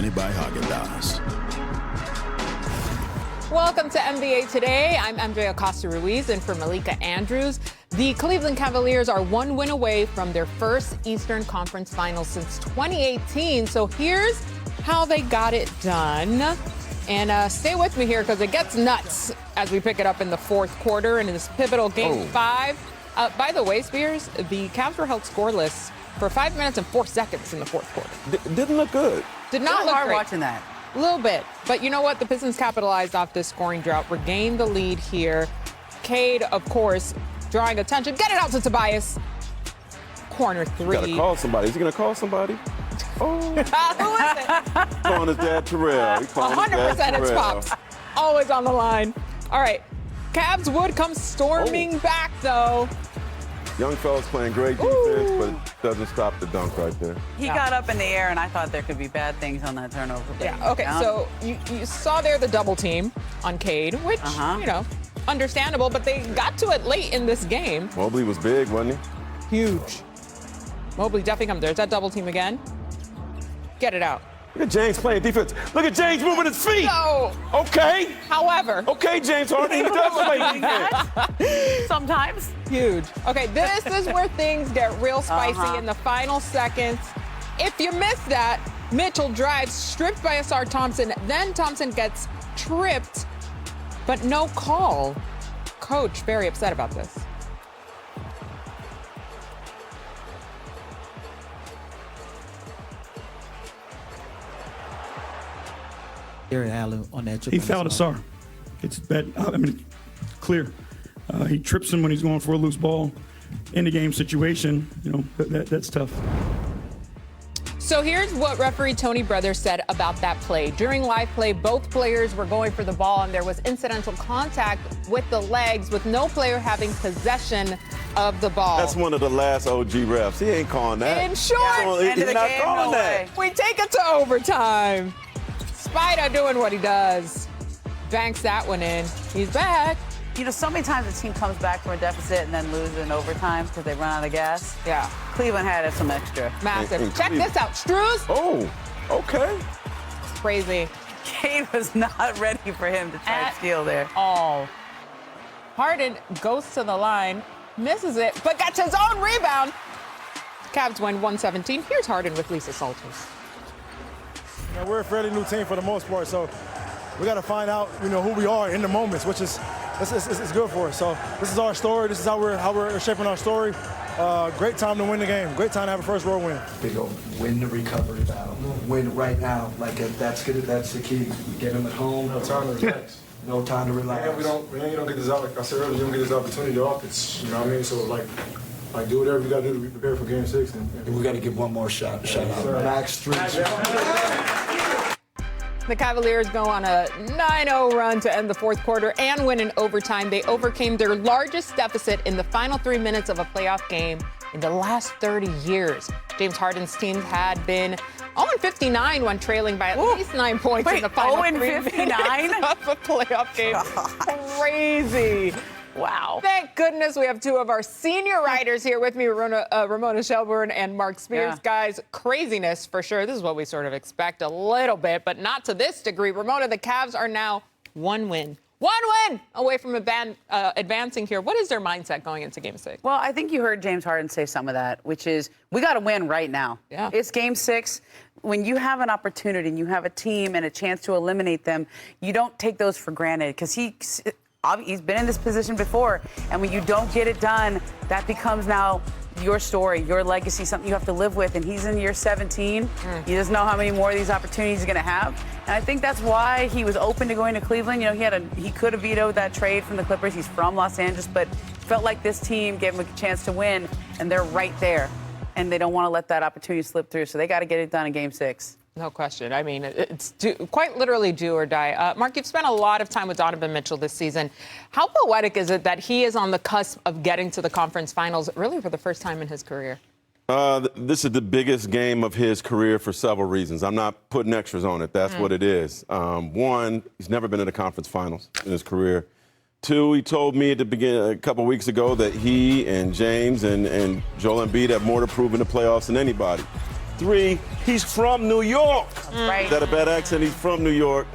presented by Haagen-Dazs. Welcome to NBA Today. I'm MJ Acosta-Ruiz in for Malika Andrews. The Cleveland Cavaliers are one win away from their first Eastern Conference Finals since 2018. So here's how they got it done. And stay with me here because it gets nuts as we pick it up in the fourth quarter in this pivotal Game 5. By the way, Spears, the Cavs were held scoreless for 5 minutes and 4 seconds in the fourth quarter. Didn't look good. Did not look hard great. watching that. A little bit. But you know what? The Pistons capitalized off this scoring drought, regained the lead here. Cade, of course, drawing attention. Get it out to Tobias. Corner three. You gotta call somebody. Is he gonna call somebody? Oh. Who is it? Calling his dad Terrell. 100% it's Pops. Always on the line. All right. Cavs would come storming back, though. Young fella's playing great defense, but it doesn't stop the dunk right there. He got up in the air, and I thought there could be bad things on that turnover. Yeah, okay, so you saw there the double team on Cade, which, you know, understandable, but they got to it late in this game. Mobley was big, wasn't he? Huge. Mobley definitely comes. There's that double team again. Get it out. Look at James playing defense. Look at James moving his feet. No. Okay. However. Okay, James Harden, he does play defense. Sometimes. Huge. Okay, this is where things get real spicy in the final seconds. If you miss that, Mitchell drives, stripped by Asar Thompson. Then Thompson gets tripped, but no call. Coach very upset about this. Allen on that trip. He fouled Asar. It's bad. I mean, clear. He trips him when he's going for a loose ball. In the game situation, you know, that's tough. So here's what referee Tony Brothers said about that play. During live play, both players were going for the ball, and there was incidental contact with the legs, with no player having possession of the ball. That's one of the last OG refs. He ain't calling that. In short, he's not calling that. We take it to overtime. Spida doing what he does. Banks that one in. He's back. You know, so many times the team comes back from a deficit and then loses in overtime because they run out of gas. Yeah. Cleveland had some extra. Massive. Check this out. Struz. Oh, okay. Crazy. Cade was not ready for him to try to steal there. All. Harden goes to the line, misses it, but gets his own rebound. Cavs win 117. Here's Harden with Lisa Salters. You know, we're a fairly new team for the most part, so we got to find out, you know, who we are in the moments, which is it's good for us. So this is our story. This is how we're shaping our story. Great time to win the game. Great time to have a first road win. They go win the recovery battle. Win right now. Like if that's good. That's the key. We get them at home. No time to relax. No time to relax. Yeah, you don't get this out. Like I said earlier, you don't get this opportunity often. You know what I mean? So like do whatever you got to do to be prepared for Game 6. And we got to give one more shot out. Max 3. The Cavaliers go on a 9-0 run to end the fourth quarter and win in overtime. They overcame their largest deficit in the final 3 minutes of a playoff game in the last 30 years. James Harden's team had been 0-59 when trailing by at least 9 points in the final 3 minutes of a playoff game. Crazy. Wow. Thank goodness we have two of our senior writers here with me, Ramona Shelburne and Mark Spears. Yeah. Guys, craziness for sure. This is what we sort of expect a little bit, but not to this degree. Ramona, the Cavs are now one win away from advancing here. What is their mindset going into Game 6? Well, I think you heard James Harden say some of that, which is we got to win right now. Yeah. It's Game 6. When you have an opportunity and you have a team and a chance to eliminate them, you don't take those for granted because he's been in this position before, and when you don't get it done, that becomes now your story, your legacy, something you have to live with. And he's in year 17. He doesn't know how many more of these opportunities he's going to have. And I think that's why he was open to going to Cleveland. You know, he could have vetoed that trade from the Clippers. He's from Los Angeles, but felt like this team gave him a chance to win, and they're right there. And they don't want to let that opportunity slip through, so they got to get it done in Game 6. No question. I mean, it's quite literally do or die. Mark, you've spent a lot of time with Donovan Mitchell this season. How poetic is it that he is on the cusp of getting to the conference finals, really for the first time in his career? This is the biggest game of his career for several reasons. I'm not putting extras on it. That's what it is. One, he's never been in the conference finals in his career. Two, he told me at the beginning, a couple weeks ago, that he and James and Joel Embiid have more to prove in the playoffs than anybody. 3, he's from New York. Right. Is that a bad accent? He's from New York.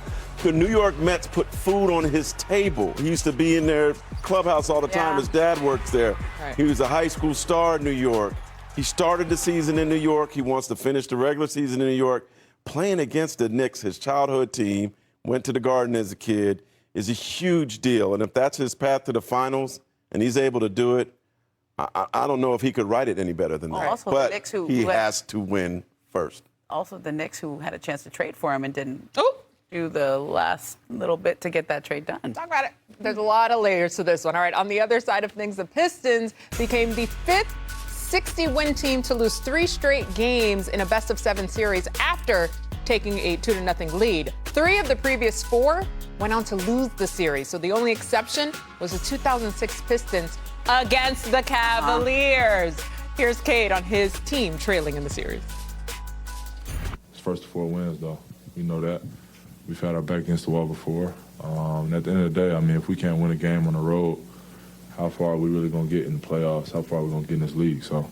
The New York Mets put food on his table. He used to be in their clubhouse all the time. Yeah. His dad works there. Right. He was a high school star in New York. He started the season in New York. He wants to finish the regular season in New York. Playing against the Knicks, his childhood team, went to the Garden as a kid, is a huge deal. And if that's his path to the finals and he's able to do it, I don't know if he could write it any better than that. Also, the but Knicks he has to win first. Also, the Knicks who had a chance to trade for him and didn't Oh, do the last little bit to get that trade done. talk about it. There's a lot of layers to this one. All right, on the other side of things, the Pistons became the 5th 60-win team to lose 3 straight games in a best-of-7 series after taking a 2-0 lead. 3 of the previous 4 went on to lose the series. So the only exception was the 2006 Pistons against the Cavaliers. Here's Cade on his team trailing in the series. It's first 4 wins, though. We know that. We've had our back against the wall before. And at the end of the day, I mean, if we can't win a game on the road, how far are we really going to get in the playoffs? How far are we going to get in this league? So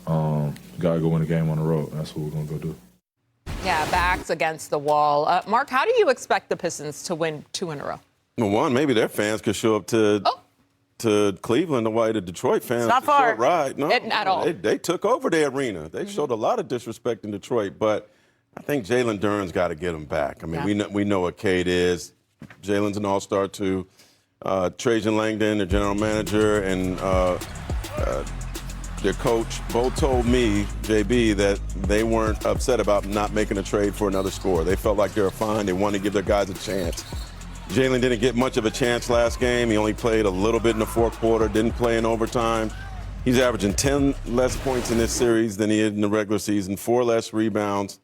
we got to go win a game on the road. That's what we're going to go do. Yeah, backs against the wall. Mark, how do you expect the Pistons to win 2 in a row? Well, one, maybe their fans could show up to Cleveland the way the Detroit fans not far. ride. No, At all. They took over the arena. They showed a lot of disrespect in Detroit, but I think Jalen Duren's got to get them back. I mean, we know what Cade is. Jalen's an all-star too. Trajan Langdon, the general manager, and their coach both told me, JB, that they weren't upset about not making a trade for another scorer. They felt like they were fine. They wanted to give their guys a chance. Jalen didn't get much of a chance last game. He only played a little bit in the fourth quarter, didn't play in overtime. He's averaging 10 less points in this series than he did in the regular season, 4 less rebounds.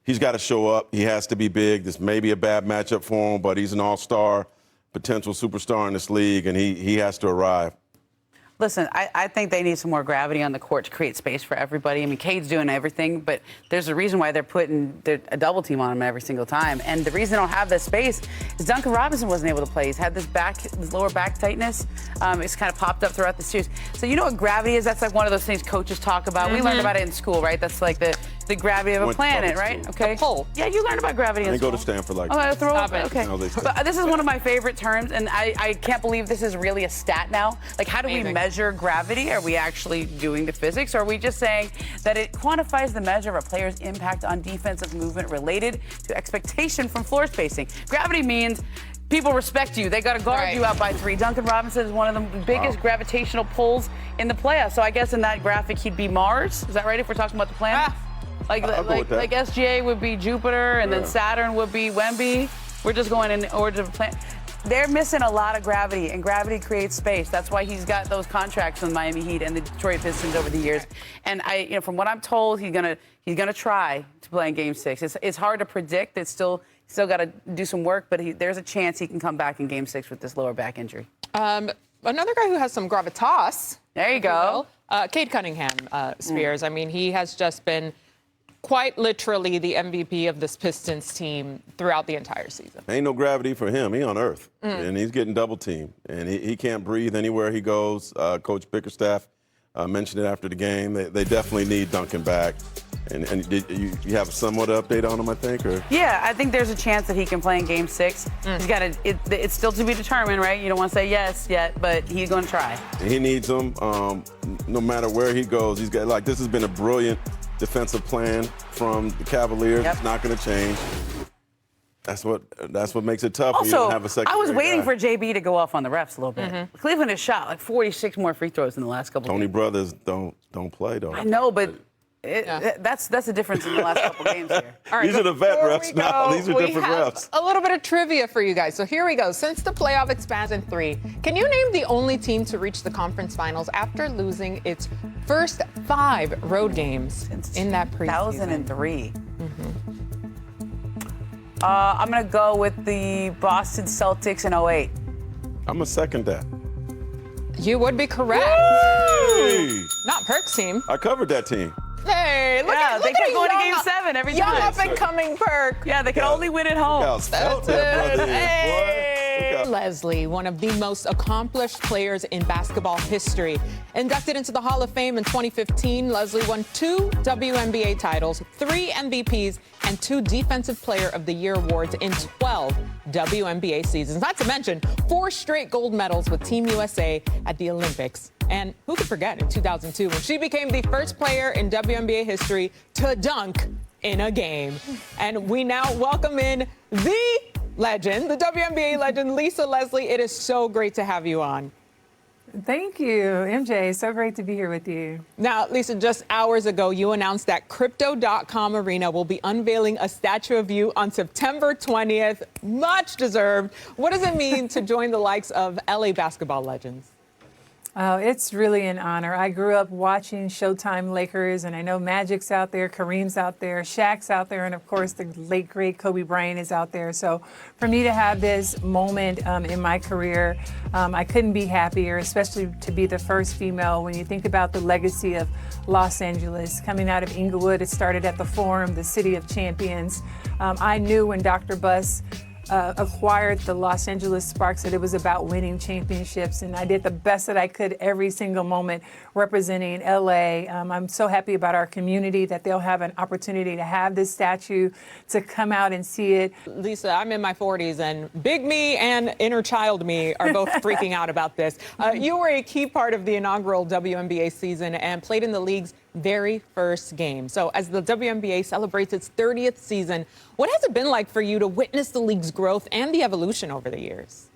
He's got to show up. He has to be big. This may be a bad matchup for him, but he's an all-star, potential superstar in this league, and he has to arrive. Listen, I think they need some more gravity on the court to create space for everybody. I mean, Cade's doing everything, but there's a reason why they're putting a double team on him every single time. And the reason they don't have that space is Duncan Robinson wasn't able to play. He's had this lower back tightness. It's kind of popped up throughout the series. So you know what gravity is? That's like one of those things coaches talk about. Mm-hmm. We learned about it in school, right? That's like the gravity of a planet, right? Okay. The pole. Yeah, you learned about gravity in They school. go to Stanford like that. Stop it. Okay. No, But this is one of my favorite terms, and I can't believe this is really a stat now. Like, how do we measure gravity? Are we actually doing the physics? Or are we just saying that it quantifies the measure of a player's impact on defensive movement related to expectation from floor spacing? Gravity means people respect you. They got to guard you out by 3. Duncan Robinson is one of the biggest gravitational pulls in the playoffs. So I guess in that graphic, he'd be Mars. Is that right, if we're talking about the planet? Like SGA would be Jupiter, and then Saturn would be Wemby. We're just going in order of planet. They're missing a lot of gravity, and gravity creates space. That's why he's got those contracts with Miami Heat and the Detroit Pistons over the years. And from what I'm told, he's gonna try to play in Game 6. It's hard to predict. It's still got to do some work, but there's a chance he can come back in Game 6 with this lower back injury. Another guy who has some gravitas. There you go. Cade Cunningham, Spears. I mean, he has just been quite literally the MVP of this Pistons team throughout the entire season. Ain't no gravity for him. He on Earth, and he's getting double teamed, and he can't breathe anywhere he goes. Coach Bickerstaff mentioned it after the game. They definitely need Duncan back. And you have a somewhat update on him, I think, or? Yeah, I think there's a chance that he can play in Game 6. He's got it's still to be determined, right? You don't want to say yes yet, but he's going to try. He needs him. No matter where he goes, he's got this has been a brilliant defensive plan from the Cavaliers. It's not going to change. That's what makes it tough. Also, when you don't have a secondary I was waiting guy. for JB to go off on the refs a little bit. Cleveland has shot like 46 more free throws in the last couple. Tony games. Brothers don't play though. I know, but that's a difference in the last couple games here. All right, these are the vet refs now. These are different refs. A little bit of trivia for you guys. So here we go. Since the playoff expansion 3, can you name the only team to reach the conference finals after losing its first 5 road games in that preseason? 2003. I'm going to go with the Boston Celtics in 08. I'm going to second that. You would be correct. Hey! Not Perk's team. I covered that team. Hey, look at they kept going to young Game 7 every young time. up and coming Perk. Yeah, they can only win at home. That's it. brother. Hey! Leslie, one of the most accomplished players in basketball history. Inducted into the Hall of Fame in 2015, Leslie won 2 WNBA titles, 3 MVPs, and 2 Defensive Player of the Year awards in 12 WNBA seasons. Not to mention 4 straight gold medals with Team USA at the Olympics. And who could forget in 2002 when she became the first player in WNBA history to dunk in a game. And we now welcome in the legend, the WNBA legend, Lisa Leslie. It is so great to have you on. Thank you, MJ. So great to be here with you. Now, Lisa, just hours ago, you announced that Crypto.com Arena will be unveiling a statue of you on September 20th. Much deserved. What does it mean to join the likes of LA basketball legends? Oh, it's really an honor. I grew up watching Showtime Lakers, and I know Magic's out there, Kareem's out there, Shaq's out there, and of course the late, great Kobe Bryant is out there. So for me to have this moment in my career, I couldn't be happier, especially to be the first female. When you think about the legacy of Los Angeles, coming out of Inglewood, it started at the Forum, the City of Champions. I knew when Dr. Buss acquired the Los Angeles Sparks that it was about winning championships, and I did the best that I could every single moment representing LA. I'm so happy about our community that they'll have an opportunity to have this statue, to come out and see it. Lisa, I'm in my 40s, and big me and inner child me are both freaking out about this. You were a key part of the inaugural WNBA season and played in the league's very first game. So as the WNBA celebrates its 30th season, what has it been like for you to witness the league's growth and the evolution over the years?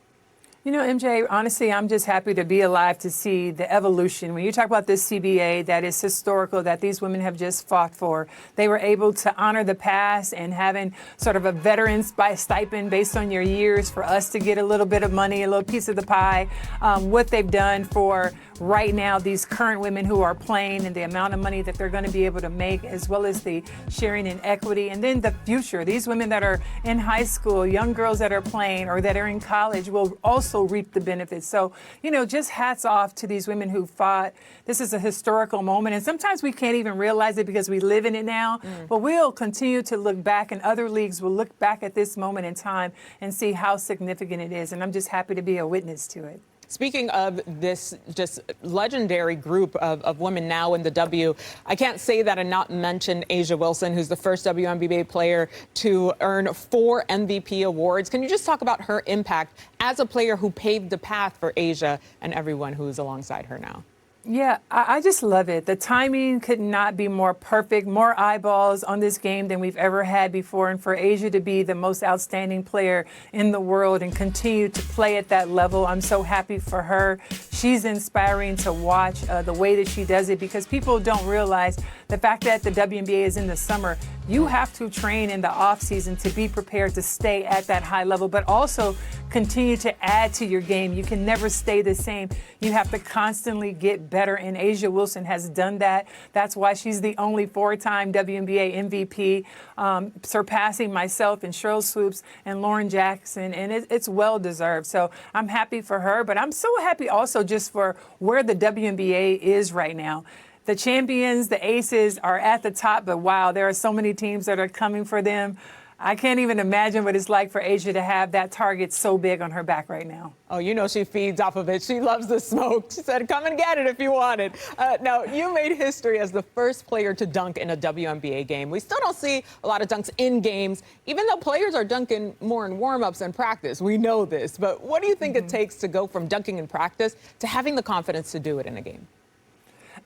You know, MJ, honestly, I'm just happy to be alive to see the evolution. When you talk about this CBA that is historical, that these women have just fought for, they were able to honor the past and having sort of a veteran's stipend based on your years for us to get a little bit of money, a little piece of the pie. What they've done for right now, these current women who are playing and the amount of money that they're going to be able to make, as well as the sharing in equity. And then the future, these women that are in high school, young girls that are playing or that are in college will also reap the benefits. So, you know, just hats off to these women who fought. This is a historical moment. And sometimes we can't even realize it because we live in it now. But we'll continue to look back, and other leagues will look back at this moment in time and see how significant it is. And I'm just happy to be a witness to it. Speaking of this just legendary group of women now in the W, I can't say that and not mention A'ja Wilson, who's the first WNBA player to earn 4 MVP awards. Can you just talk about her impact as a player who paved the path for A'ja and everyone who's alongside her now? Yeah, I just love it. The timing could not be more perfect, more eyeballs on this game than we've ever had before. And for A'ja to be the most outstanding player in the world and continue to play at that level, I'm so happy for her. She's inspiring to watch the way that she does it, because people don't realize the fact that the WNBA is in the summer. You have to train in the off season to be prepared to stay at that high level, but also continue to add to your game. You can never stay the same. You have to constantly get better, and A'ja Wilson has done that. That's why she's the only 4-time WNBA MVP, surpassing myself and Cheryl Swoops and Lauren Jackson, and it's well deserved. So I'm happy for her, but I'm so happy also just for where the WNBA is right now. The champions, the aces are at the top, but wow, there are so many teams that are coming for them. I can't even imagine what it's like for A'ja to have that target so big on her back right now. Oh, you know she feeds off of it. She loves the smoke. She said, come and get it if you want it. Now, you made history as the first player to dunk in a WNBA game. We still don't see a lot of dunks in games, even though players are dunking more in warm-ups and practice. We know this. But what do you think it takes to go from dunking in practice to having the confidence to do it in a game?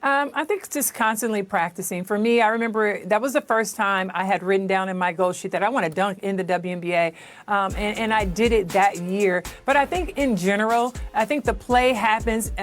I think it's just constantly practicing. For me, I remember that was the first time I had written down in my goal sheet that I want to dunk in the WNBA, and I did it that year. But I think in general, I think the play happens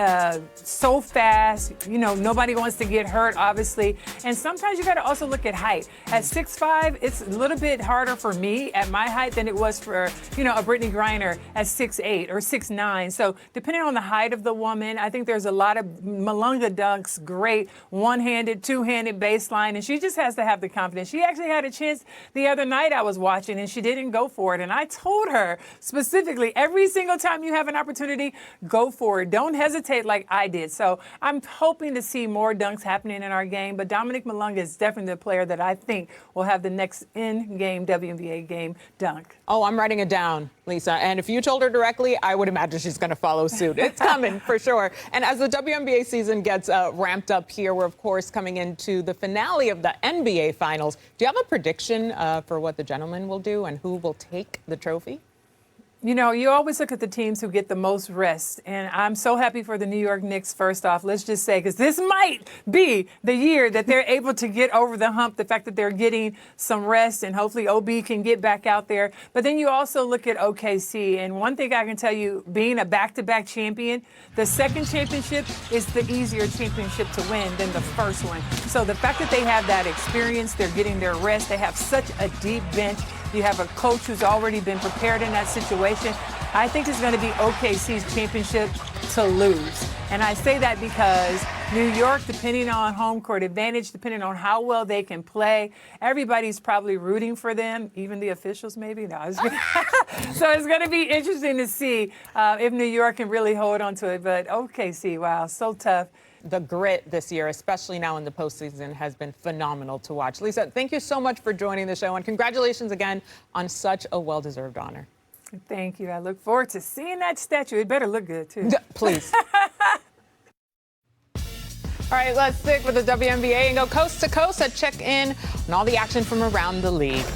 so fast. You know, nobody wants to get hurt, obviously. And sometimes you got to also look at height. At 6'5", it's a little bit harder for me at my height than it was for, you know, a Brittany Griner at 6'8" or 6'9". So depending on the height of the woman, I think there's a lot of Malunga dunks, great one-handed, two-handed baseline, and she just has to have the confidence. She actually had a chance the other night I was watching, and she didn't go for it. And I told her specifically, every single time you have an opportunity, go for it. Don't hesitate like I did. So I'm hoping to see more dunks happening in our game, but Dominique Malunga is definitely the player that I think will have the next in-game WNBA game dunk. Oh, I'm writing it down. Lisa. And if you told her directly, I would imagine she's going to follow suit. It's coming for sure. And as the WNBA season gets ramped up here, we're, of course, coming into the finale of the NBA Finals. Do you have a prediction for what the gentlemen will do and who will take the trophy? You know, you always look at the teams who get the most rest, and I'm so happy for the New York Knicks, first off, let's just say, because this might be the year that they're able to get over the hump, the fact that they're getting some rest, and hopefully OB can get back out there. But then you also look at OKC, and one thing I can tell you, being a back-to-back champion, the second championship is the easier championship to win than the first one. So the fact that they have that experience, they're getting their rest, they have such a deep bench. You have a coach who's already been prepared in that situation. I think it's going to be OKC's championship to lose. And I say that because New York, depending on home court advantage, depending on how well they can play, everybody's probably rooting for them, even the officials maybe. No, so it's going to be interesting to see if New York can really hold on to it. But OKC, wow, so tough. The grit this year, especially now in the postseason, has been phenomenal to watch. Lisa, thank you so much for joining the show, and congratulations again on such a well-deserved honor. Thank you. I look forward to seeing that statue. It better look good, too. Please. All right, let's stick with the WNBA and go coast to coast and check in on all the action from around the league.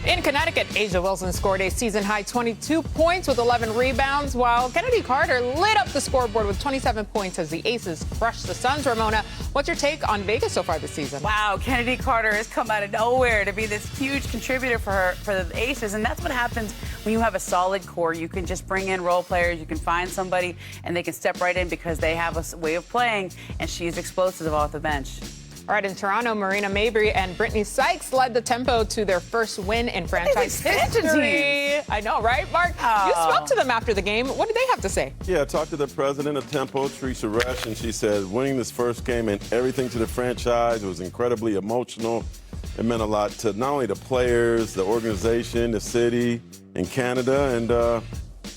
In Connecticut, A'ja Wilson scored a season-high 22 points with 11 rebounds, while Kennedy Carter lit up the scoreboard with 27 points as the Aces crushed the Suns. Ramona, what's your take on Vegas so far this season? Wow, Kennedy Carter has come out of nowhere to be this huge contributor for the Aces, and that's what happens when you have a solid core. You can just bring in role players, you can find somebody, and they can step right in because they have a way of playing, and she's explosive off the bench. All right, in Toronto, Marina Mabrey and Brittany Sykes led the Tempo to their first win in franchise history. I know, right, Mark? You spoke to them after the game. What did they have to say? Yeah, I talked to the president of Tempo, Teresa Resch, and she said winning this first game meant everything to the franchise. It was incredibly emotional. It meant a lot to not only the players, the organization, the city, and Canada, and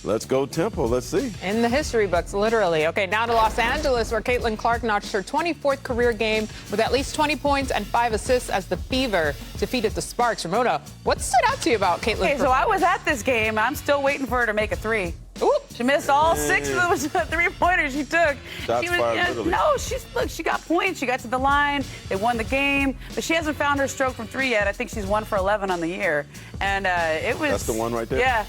let's go Tempo. Let's see. In the history books, literally. Okay, now to Los Angeles, where Caitlin Clark notched her 24th career game with at least 20 points and 5 assists as the Fever defeated the Sparks. Ramona, what stood out to you about Caitlin? Okay, so I was at this game. I'm still waiting for her to make a three. Ooh. She missed all 6 of those three-pointers she took. Shots fired, literally. No, she got points. She got to the line. They won the game. But she hasn't found her stroke from 3 yet. I think she's 1 for 11 on the year. And it was... That's the one right there? Yeah.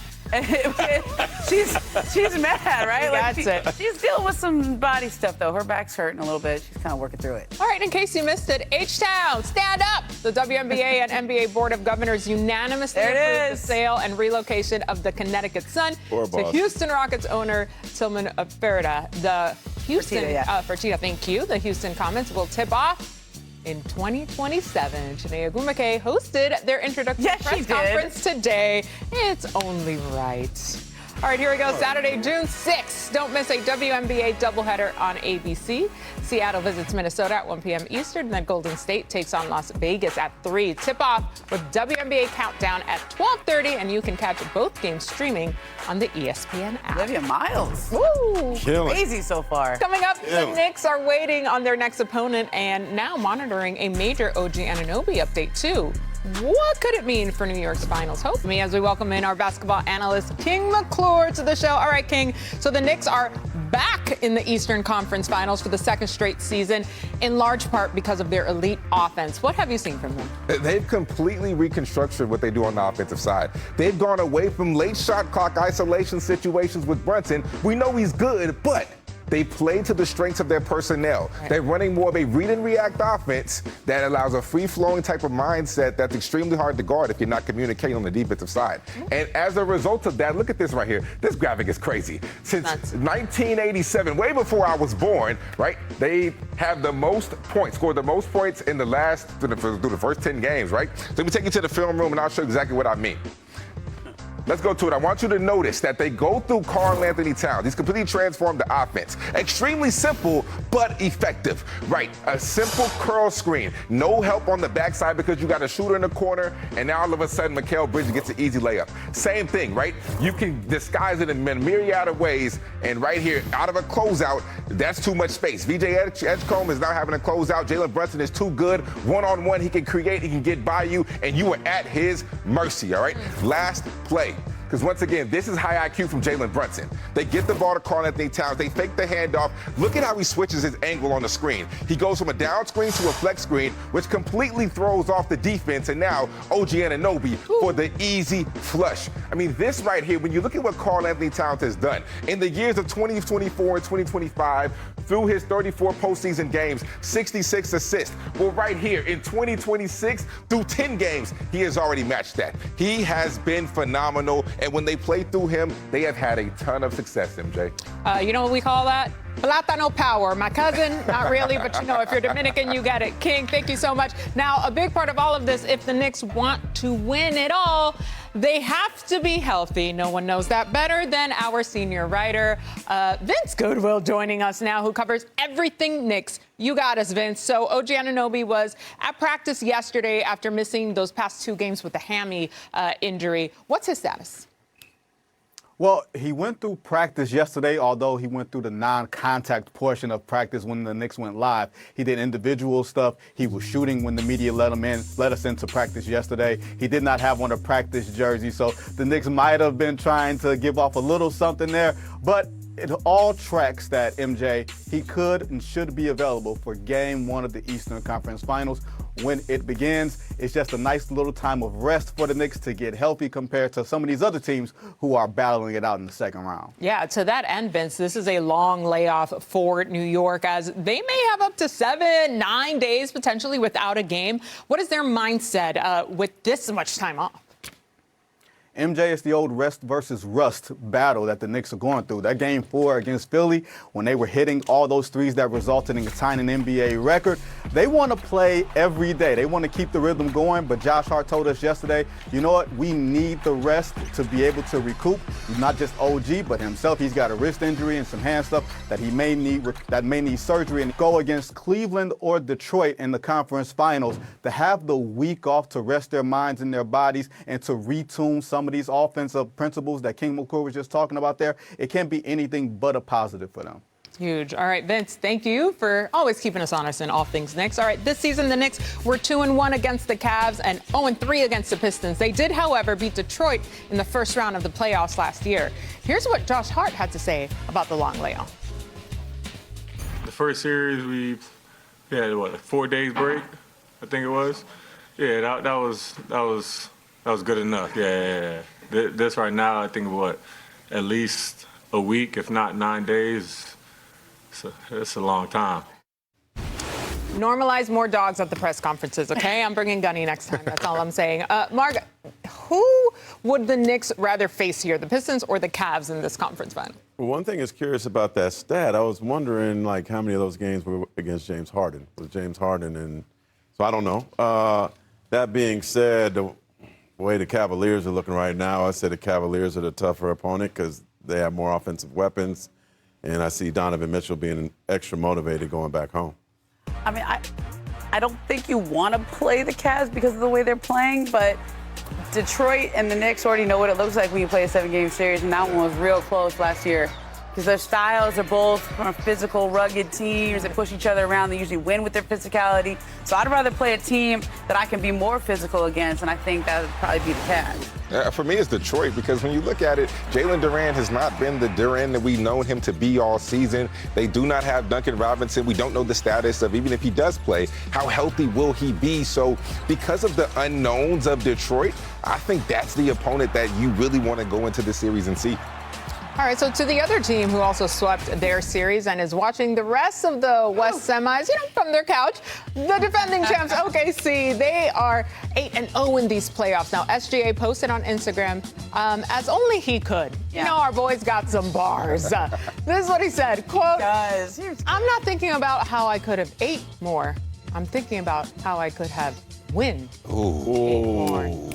she's mad, right? That's she's dealing with some body stuff, though. Her back's hurting a little bit. She's kind of working through it. All right, in case you missed it, H-Town, stand up! The WNBA and NBA Board of Governors unanimously approved the sale and relocation of the Connecticut Sun to Houston Rockets owner Tillman Fertitta. The Houston Fertitta, thank you. The Houston Comets will tip off in 2027. Chiney Ogwumike hosted their introductory press conference today. It's only right. All right, here we go. Saturday, June 6th. Don't miss a WNBA doubleheader on ABC. Seattle visits Minnesota at 1 p.m. Eastern. Then Golden State takes on Las Vegas at 3. Tip-off with WNBA Countdown at 12:30, and you can catch both games streaming on the ESPN app. Olivia Miles. Woo! Crazy so far. Coming up, the Knicks are waiting on their next opponent and now monitoring a major OG Anunoby update, too. What could it mean for New York's finals hope? Me as we welcome in our basketball analyst, King McClure, to the show. All right, King. So the Knicks are back in the Eastern Conference Finals for the second straight season, in large part because of their elite offense. What have you seen from them? They've completely reconstructed what they do on the offensive side. They've gone away from late shot clock isolation situations with Brunson. We know he's good, but they play to the strengths of their personnel. Right. They're running more of a read and react offense that allows a free-flowing type of mindset that's extremely hard to guard if you're not communicating on the defensive side. And as a result of that, look at this right here. This graphic is crazy. Since 1987, way before I was born, right, they have the most points, scored the most points in the last, through the first 10 games, right? So let me take you to the film room and I'll show you exactly what I mean. Let's go to it. I want you to notice that they go through Karl Anthony Towns. He's completely transformed the offense. Extremely simple, but effective. Right, a simple curl screen. No help on the backside because you got a shooter in the corner, and now all of a sudden, Mikal Bridges gets an easy layup. Same thing, right? You can disguise it in a myriad of ways, and right here, out of a closeout, that's too much space. VJ Edgecombe is now having a closeout. Jalen Brunson is too good. One-on-one, he can create, he can get by you, and you are at his mercy, all right? Last play. Because once again, this is high IQ from Jalen Brunson. They get the ball to Karl-Anthony Towns. They fake the handoff. Look at how he switches his angle on the screen. He goes from a down screen to a flex screen, which completely throws off the defense. And now OG Anunoby for the easy flush. I mean, this right here, when you look at what Karl-Anthony Towns has done in the years of 2024 and 2025, through his 34 postseason games, 66 assists. Well, right here in 2026, through 10 games, he has already matched that. He has been phenomenal, and when they play through him, they have had a ton of success, MJ. You know what we call that? Plátano power. My cousin, not really, but you know, if you're Dominican, you get it. King, thank you so much. Now, a big part of all of this, if the Knicks want to win it all, they have to be healthy. No one knows that better than our senior writer, Vince Goodwill, joining us now, who covers everything Knicks. You got us, Vince. So OG Anunoby was at practice yesterday after missing those past 2 games with a hammy injury. What's his status? Well, he went through practice yesterday, although he went through the non-contact portion of practice when the Knicks went live. He did individual stuff. He was shooting when the media let us into practice yesterday. He did not have on a practice jersey, so the Knicks might have been trying to give off a little something there, but it all tracks that, MJ, he could and should be available for Game 1 of the Eastern Conference Finals. When it begins, it's just a nice little time of rest for the Knicks to get healthy compared to some of these other teams who are battling it out in the second round. Yeah, to that end, Vince, this is a long layoff for New York, as they may have up to 7-9 days potentially without a game. What is their mindset with this much time off? MJ, it's the old rest versus rust battle that the Knicks are going through. That Game 4 against Philly, when they were hitting all those threes that resulted in tying an NBA record, they want to play every day. They want to keep the rhythm going, but Josh Hart told us yesterday, you know what, we need the rest to be able to recoup. Not just OG, but himself. He's got a wrist injury and some hand stuff that he may need surgery, and go against Cleveland or Detroit in the conference finals, to have the week off to rest their minds and their bodies and to retune some of these offensive principles that King McCoy was just talking about there. It can't be anything but a positive for them. Huge. All right, Vince, thank you for always keeping us honest in all things Knicks. All right, this season the Knicks were 2-1 against the Cavs and 0-3 against the Pistons. They did, however, beat Detroit in the first round of the playoffs last year. Here's what Josh Hart had to say about the long layoff. The first series, we had, a 4 days break, I think it was. Yeah, that was good enough. Yeah. This right now, I think at least a week, if not 9 days. It's a long time. Normalize more dogs at the press conferences, okay? I'm bringing Gunny next time. That's all I'm saying. Marg, who would the Knicks rather face here, the Pistons or the Cavs in this conference final? Well, one thing is curious about that stat. I was wondering, how many of those games were against James Harden? Was James Harden? And so I don't know. That being said, the way the Cavaliers are looking right now, I say the Cavaliers are the tougher opponent because they have more offensive weapons. And I see Donovan Mitchell being extra motivated going back home. I mean, I don't think you want to play the Cavs because of the way they're playing, but Detroit and the Knicks already know what it looks like when you play a 7-game series, and that one was real close last year. Because their styles are both from physical, rugged teams that push each other around. They usually win with their physicality. So I'd rather play a team that I can be more physical against, and I think that would probably be the Cavs. For me, it's Detroit, because when you look at it, Jalen Durant has not been the Durant that we've known him to be all season. They do not have Duncan Robinson. We don't know the status of, even if he does play, how healthy will he be? So because of the unknowns of Detroit, I think that's the opponent that you really want to go into the series and see. All right, so to the other team who also swept their series and is watching the rest of the West semis, from their couch, the defending champs OKC, they are 8-0 in these playoffs. Now, SGA posted on Instagram, as only he could. Yeah. You know, our boys got some bars. This is what he said, quote, I'm not thinking about how I could have ate more. I'm thinking about how I could have win.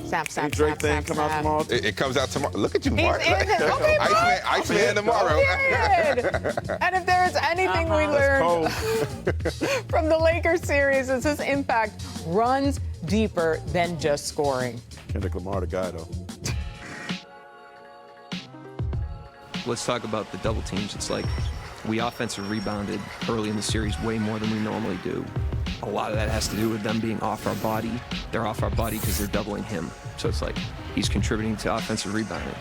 Snap. Drake thing come out tomorrow? It comes out tomorrow. Look at you, Mark. Okay, Iceman tomorrow. And if there's anything we learned from the Lakers series, is his impact runs deeper than just scoring. Kendrick Lamar, the guy, though. Let's talk about the double teams. It's like we offensive rebounded early in the series way more than we normally do. A lot of that has to do with them being off our body. They're off our body because they're doubling him. So it's like he's contributing to offensive rebounding.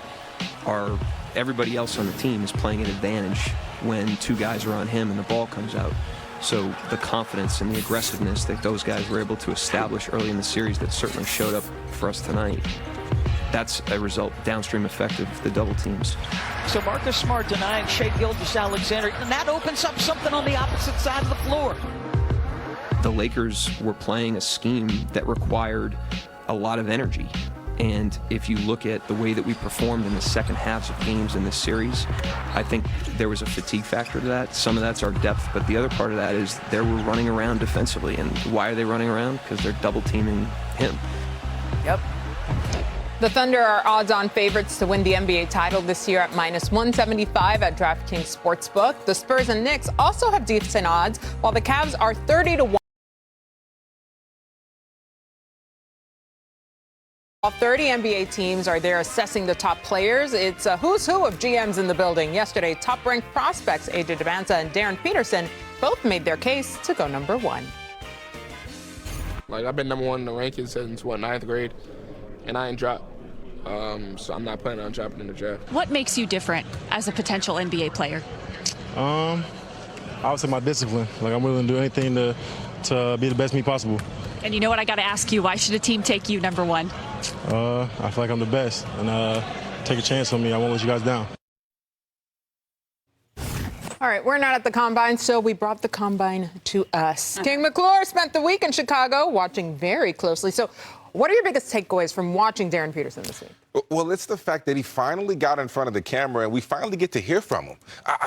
everybody else on the team is playing an advantage when two guys are on him and the ball comes out. So the confidence and the aggressiveness that those guys were able to establish early in the series that certainly showed up for us tonight, that's a result, downstream effect of the double teams. So Marcus Smart denying Shai Gilgeous-Alexander, and that opens up something on the opposite side of the floor. The Lakers were playing a scheme that required a lot of energy. And if you look at the way that we performed in the second halves of games in this series, I think there was a fatigue factor to that. Some of that's our depth, but the other part of that is they were running around defensively. And why are they running around? Because they're double teaming him. Yep. The Thunder are odds-on favorites to win the NBA title this year at -175 at DraftKings Sportsbook. The Spurs and Knicks also have decent odds, while the Cavs are 30-1. All 30 NBA teams are there assessing the top players. It's a who's who of GMs in the building. Yesterday, top-ranked prospects AJ Devanza and Darren Peterson both made their case to go number one. Like, I've been number one in the rankings since, ninth grade, and I ain't dropped. So I'm not planning on dropping in the draft. What makes you different as a potential NBA player? I would say my discipline. Like, I'm willing to do anything to be the best me possible. And you know what, I got to ask you, why should a team take you number one? I feel like I'm the best, and take a chance on me. I won't let you guys down. All right, we're not at the Combine, so we brought the Combine to us. King McClure spent the week in Chicago watching very closely. So what are your biggest takeaways from watching Darren Peterson this week? Well, it's the fact that he finally got in front of the camera and we finally get to hear from him.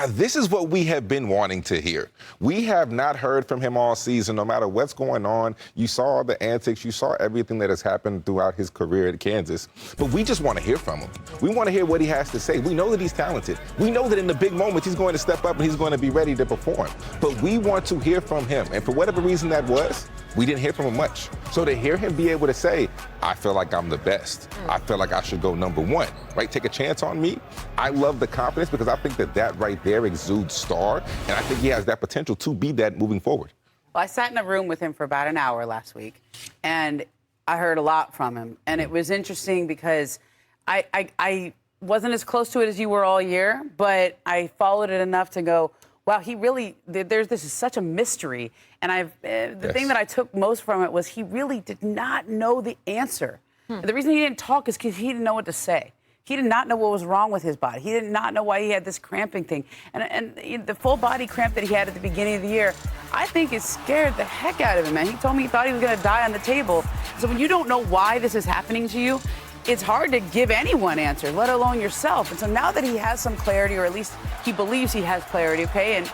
This is what we have been wanting to hear. We have not heard from him all season, no matter what's going on. You saw the antics. You saw everything that has happened throughout his career at Kansas. But we just want to hear from him. We want to hear what he has to say. We know that he's talented. We know that in the big moments he's going to step up and he's going to be ready to perform. But we want to hear from him. And for whatever reason that was, we didn't hear from him much. So to hear him be able to say, I feel like I'm the best. I feel like I should go number one, right? Take a chance on me. I love the confidence because I think that right there exudes star. And I think he has that potential to be that moving forward. Well, I sat in a room with him for about an hour last week, and I heard a lot from him. And it was interesting because I wasn't as close to it as you were all year, but I followed it enough to go, wow, he really, this is such a mystery. And the thing that I took most from it was he really did not know the answer. The reason he didn't talk is because he didn't know what to say. He did not know what was wrong with his body. He did not know why he had this cramping thing. And the full body cramp that he had at the beginning of the year, I think it scared the heck out of him, man. He told me he thought he was going to die on the table. So when you don't know why this is happening to you, it's hard to give anyone answers, let alone yourself. And so now that he has some clarity, or at least he believes he has clarity, okay, and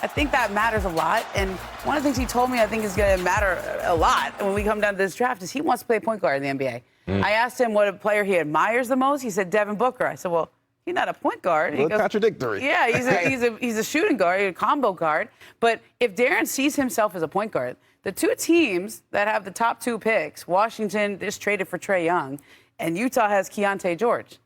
I think that matters a lot. And one of the things he told me I think is going to matter a lot when we come down to this draft is he wants to play point guard in the NBA. I asked him what a player he admires the most. He said Devin Booker. I said, well, he's not a point guard. He goes, contradictory. Yeah, he's a shooting guard, a combo guard. But if Darren sees himself as a point guard, the two teams that have the top two picks, Washington just traded for Trae Young, and Utah has Keontae George.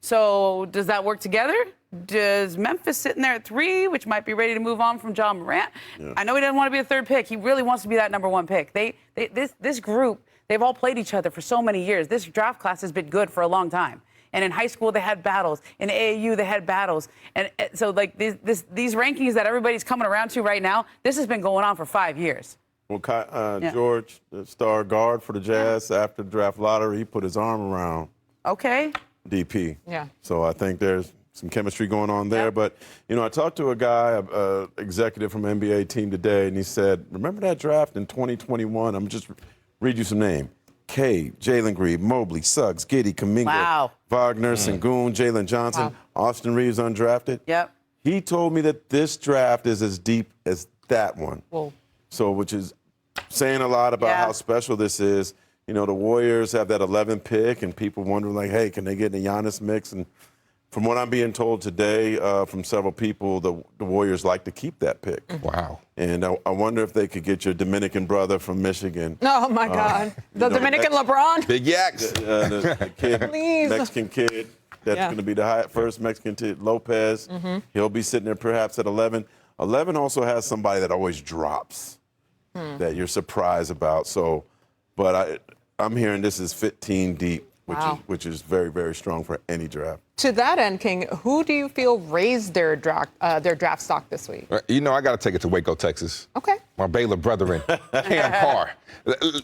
So does that work together? Does Memphis sitting there at 3, which might be ready to move on from John Morant? Yeah. I know he doesn't want to be a third pick. He really wants to be that number one pick. This group, they've all played each other for so many years. This draft class has been good for a long time. And in high school, they had battles. In AAU, they had battles. And so, like, these rankings that everybody's coming around to right now, this has been going on for 5 years. Well, George, the star guard for the Jazz, after the draft lottery, he put his arm around DP. Yeah. So I think there's some chemistry going on there. Yep. But, you know, I talked to a guy, executive from an NBA team today, and he said, remember that draft in 2021? I'm just read you some names. K, Jalen Green, Mobley, Suggs, Giddey, Kuminga, Wagner, Sengun, Jalen Johnson, Austin Reeves undrafted. Yep. He told me that this draft is as deep as that one. Whoa. So, which is saying a lot about how special this is. You know, the Warriors have that 11th pick, and people wondering, like, hey, can they get in the Giannis mix? And from what I'm being told today from several people, the Warriors like to keep that pick. Wow. And I wonder if they could get your Dominican brother from Michigan. Oh, my God. The Dominican LeBron? Big Yaks. The kid, Please. Mexican kid. That's going to be the first Mexican kid, Lopez. He'll be sitting there perhaps at 11. 11 also has somebody that always drops that you're surprised about. So, but I'm hearing this is 15 deep, which is very, very strong for any draft. To that end, King, who do you feel raised their draft stock this week? You know, I got to take it to Waco, Texas. Okay. My Baylor brethren, Cam Carr.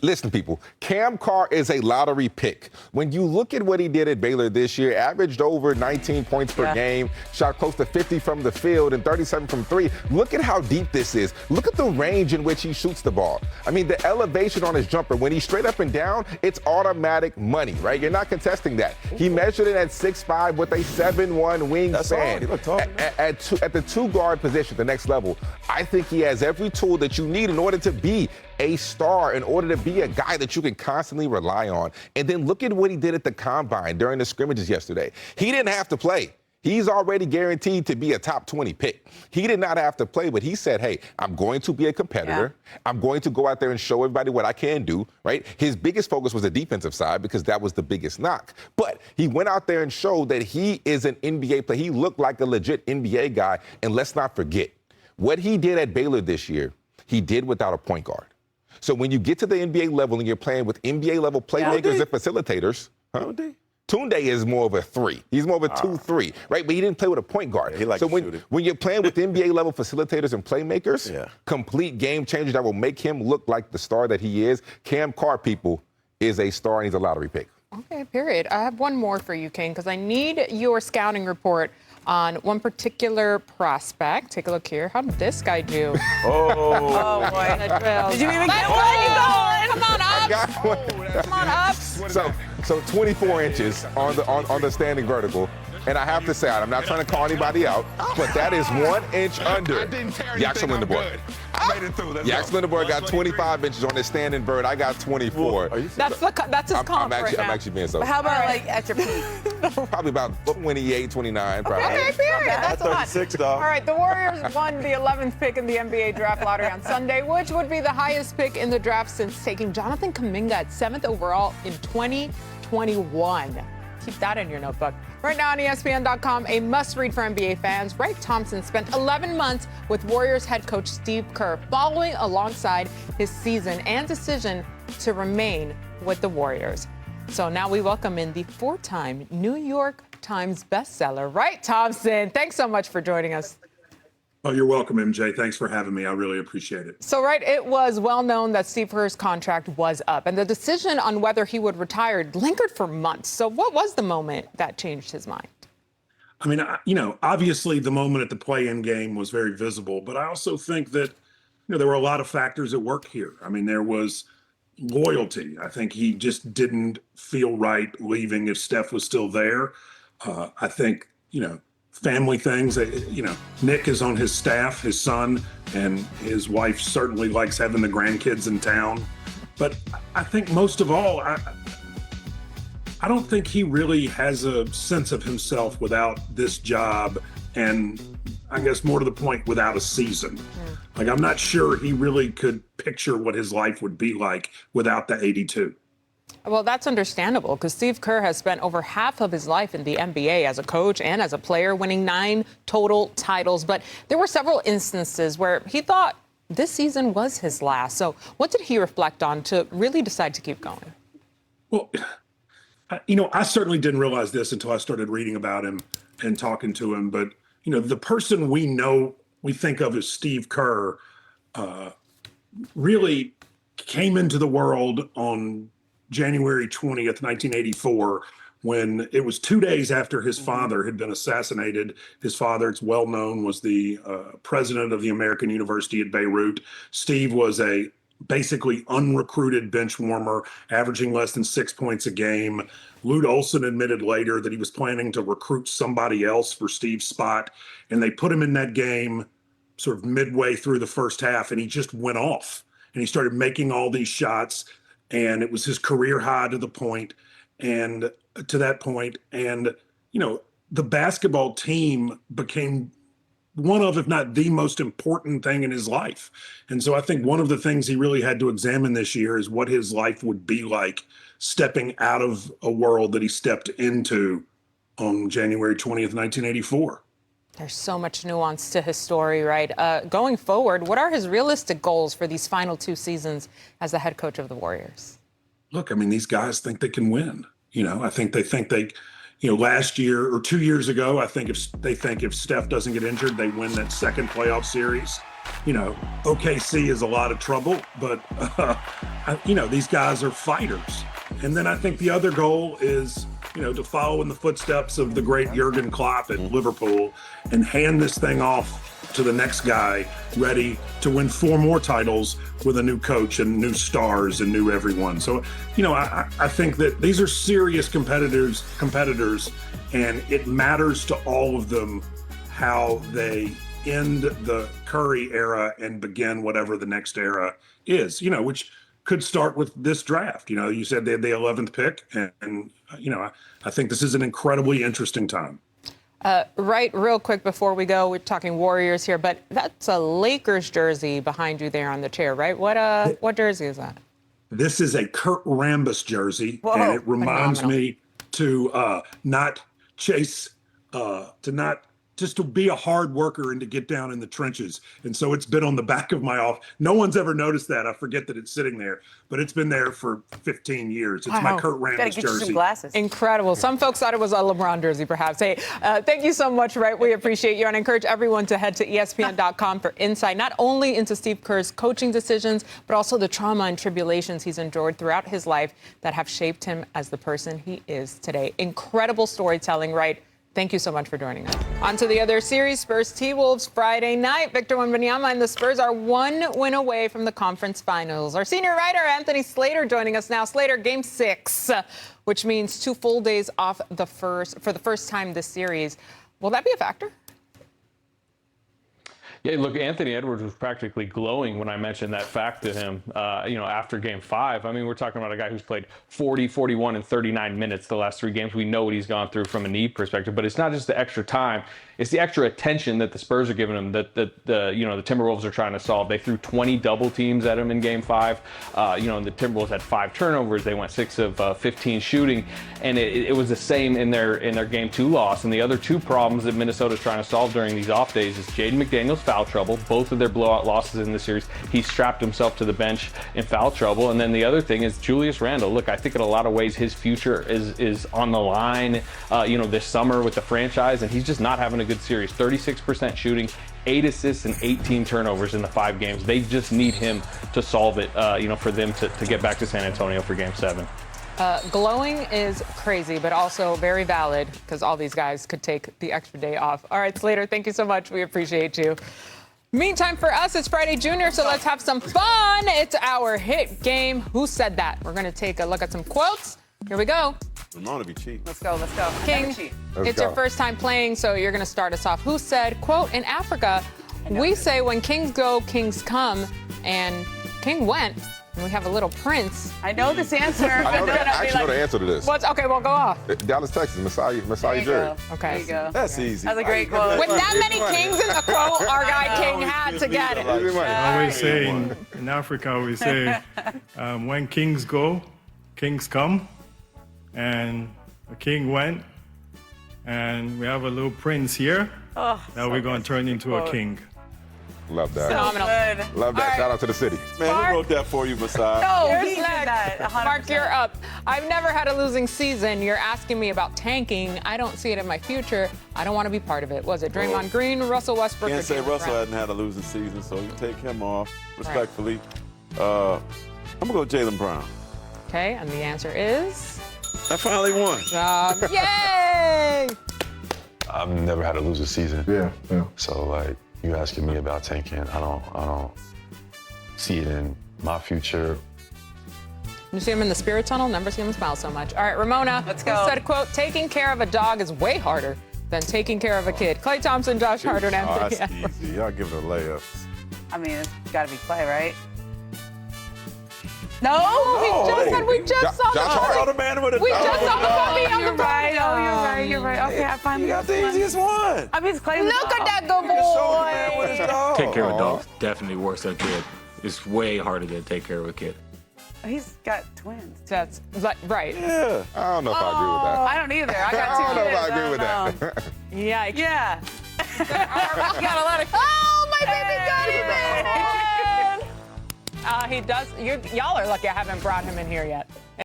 Listen, people, Cam Carr is a lottery pick. When you look at what he did at Baylor this year, averaged over 19 points per game, shot close to 50 from the field and 37 from three. Look at how deep this is. Look at the range in which he shoots the ball. I mean, the elevation on his jumper, when he's straight up and down, it's automatic money, right? You're not contesting that. He measured it at 6'5" with a 7'1" wingspan. That's all. He looked tall. At the two-guard position, the next level, I think he has every tool that you need in order to be a star, in order to be a guy that you can constantly rely on. And then look at what he did at the Combine during the scrimmages yesterday. He didn't have to play. He's already guaranteed to be a top 20 pick. He did not have to play, but he said, hey, I'm going to be a competitor. I'm going to go out there and show everybody what I can do, right? His biggest focus was the defensive side because that was the biggest knock. But he went out there and showed that he is an NBA player. He looked like a legit NBA guy. And let's not forget, what he did at Baylor this year, he did without a point guard. So when you get to the NBA level and you're playing with NBA level playmakers and facilitators, Tunde is more of a 3. He's more of a 2-3, right? But he didn't play with a point guard. So when you're playing with NBA level facilitators and playmakers, complete game changers that will make him look like the star that he is, Cam Carr, people, is a star and he's a lottery pick. Okay, period. I have one more for you, King, because I need your scouting report on one particular prospect. Take a look here. How did this guy do? Oh, boy. Did you even get one? Come on up. Come on up. So 24 inches on the standing vertical. And I have to say, I'm not trying to call anybody out, but that is 1 inch under Jackson Lindeborg. I made it through. Jackson Lindeborg got 25 inches on his standing bird. I got 24. That's his comp right now. I'm actually being so. But how about like at your peak? Probably about 28, 29. Probably. Okay, period. That's a lot. 36, though. All right, the Warriors won the 11th pick in the NBA draft lottery on Sunday, which would be the highest pick in the draft since taking Jonathan Kuminga at 7th overall in 2021. Keep that in your notebook. Right now on ESPN.com, a must-read for NBA fans. Ray Thompson spent 11 months with Warriors head coach Steve Kerr, following alongside his season and decision to remain with the Warriors. So now we welcome in the 4-time New York Times bestseller, Ray Thompson. Thanks so much for joining us. Oh, you're welcome, MJ. Thanks for having me. I really appreciate it. So, right, it was well known that Steve Kerr's contract was up, and the decision on whether he would retire lingered for months. So what was the moment that changed his mind? I mean, obviously the moment at the play-in game was very visible, but I also think that, there were a lot of factors at work here. I mean, there was loyalty. I think he just didn't feel right leaving if Steph was still there. I think, family things. Nick is on his staff, his son, and his wife certainly likes having the grandkids in town. But I think most of all, I don't think he really has a sense of himself without this job, and I guess more to the point, without a season. Like, I'm not sure he really could picture what his life would be like without the 82. Well, that's understandable because Steve Kerr has spent over half of his life in the NBA as a coach and as a player, winning 9 total titles. But there were several instances where he thought this season was his last. So what did he reflect on to really decide to keep going? Well, I certainly didn't realize this until I started reading about him and talking to him. But, the person we think of as Steve Kerr really came into the world on January 20th, 1984, when it was 2 days after his father had been assassinated. His father, it's well known, was the president of the American University at Beirut. Steve was a basically unrecruited bench warmer, averaging less than 6 points a game. Lute Olson admitted later that he was planning to recruit somebody else for Steve's spot, and they put him in that game sort of midway through the first half, and he just went off, and he started making all these shots. And it was his career high to that point. And, the basketball team became one of, if not the most important thing in his life. And so I think one of the things he really had to examine this year is what his life would be like stepping out of a world that he stepped into on January 20th, 1984. There's so much nuance to his story, right? Going forward, what are his realistic goals for these final 2 seasons as the head coach of the Warriors? Look, I mean, these guys think they can win. I think they last year or 2 years ago, I think if Steph doesn't get injured, they win that second playoff series. OKC is a lot of trouble, but these guys are fighters. And then I think the other goal is, to follow in the footsteps of the great Jurgen Klopp at Liverpool and hand this thing off to the next guy ready to win 4 more titles with a new coach and new stars and new everyone. So, I think that these are serious competitors, and it matters to all of them how they end the Curry era and begin whatever the next era is, which could start with this draft. You said they had the 11th pick, and I think this is an incredibly interesting time. Right, real quick before we go, we're talking Warriors here, but that's a Lakers jersey behind you there on the chair, right? What jersey is that? This is a Kurt Rambis jersey, and it reminds me to not chase, just to be a hard worker and to get down in the trenches. And so it's been on the back of my office. No one's ever noticed that. I forget that it's sitting there, but it's been there for 15 years. It's my Kurt Rambis Gotta get jersey. You some glasses. Incredible. Some folks thought it was a LeBron jersey, perhaps. Hey, thank you so much, Wright. We appreciate you. And I encourage everyone to head to ESPN.com for insight, not only into Steve Kerr's coaching decisions, but also the trauma and tribulations he's endured throughout his life that have shaped him as the person he is today. Incredible storytelling, Wright. Thank you so much for joining us. On to the other series, Spurs T-Wolves Friday night. Victor Wembanyama and the Spurs are 1 win away from the conference finals. Our senior writer, Anthony Slater, joining us now. Slater, Game 6, which means 2 full days off for the first time this series. Will that be a factor? Yeah, look, Anthony Edwards was practically glowing when I mentioned that fact to him, after Game 5. I mean, we're talking about a guy who's played 40, 41, and 39 minutes the last 3 games. We know what he's gone through from a knee perspective, but it's not just the extra time. It's the extra attention that the Spurs are giving him that the Timberwolves are trying to solve. They threw 20 double teams at him in Game 5. And the Timberwolves had 5 turnovers. They went 6 of 15 shooting, and it was the same in their Game 2 loss. And the other 2 problems that Minnesota's trying to solve during these off days is Jaden McDaniels foul trouble. Both of their blowout losses in the series, he strapped himself to the bench in foul trouble. And then the other thing is Julius Randle. Look, I think in a lot of ways his future is on the line, this summer with the franchise, and he's just not having a good series. 36% shooting, 8 assists and 18 turnovers in the 5 games. They just need him to solve it, for them to get back to San Antonio for Game 7. Glowing is crazy, but also very valid because all these guys could take the extra day off. All right, Slater, thank you so much. We appreciate you. Meantime, for us, it's Friday Junior, so let's have some fun. It's our hit game. Who said that? We're going to take a look at some quotes. Here we go. Ramona be cheap. Let's go. King, it's your first time playing, so you're going to start us off. Who said, quote, in Africa, we say when kings go, kings come, and King went. And we have a little prince. I know this answer. I know the answer to this. Okay, well, go off. Dallas, Texas, Masai Ujiri. Okay. There you go. That's easy. That's a great quote. With that many kings in the quote, our guy King had to get it. I always say in Africa, we say, when kings go, kings come. And a king went. And we have a little prince here. Now we're going to turn into a king. Love that. Phenomenal. Love that. Shout out to the city. Man, who wrote that for you, Masai? No, he did that. 100%. Mark, you're up. I've never had a losing season. You're asking me about tanking. I don't see it in my future. I don't want to be part of it. Was it Draymond Green, Russell Westbrook? Can't or say Jaylen Russell Brown? hadn't had a losing season, so you take him off respectfully. I'm gonna go Jaylen Brown. Okay, and the answer is. I finally won. Yay! I've never had a losing season. Yeah. So you asking me about tanking, I don't see it in my future. You see him in the spirit tunnel, never see him smile so much. All right, Ramona. Let's who go. said, quote, taking care of a dog is way harder than taking care of a kid. Klay Thompson, Josh Hart, and Anthony. That's easy. Y'all give it a layup. I mean, it's got to be Clay, right? No, we just saw the puppy. We just saw the puppy on the podium. You're right. Okay, I finally got the easiest one. I mean, it's Clay. Look at that good boy. Take care of a dog is definitely worse than a kid. It's way harder than take care of a kid. He's got twins. That's right. Yeah. I don't know if I agree with that. I don't either. I got 2 I don't know kids. if I agree with that. Yikes. Yeah. We got a lot of. Oh, my baby got him in. He does. Y'all are lucky I haven't brought him in here yet.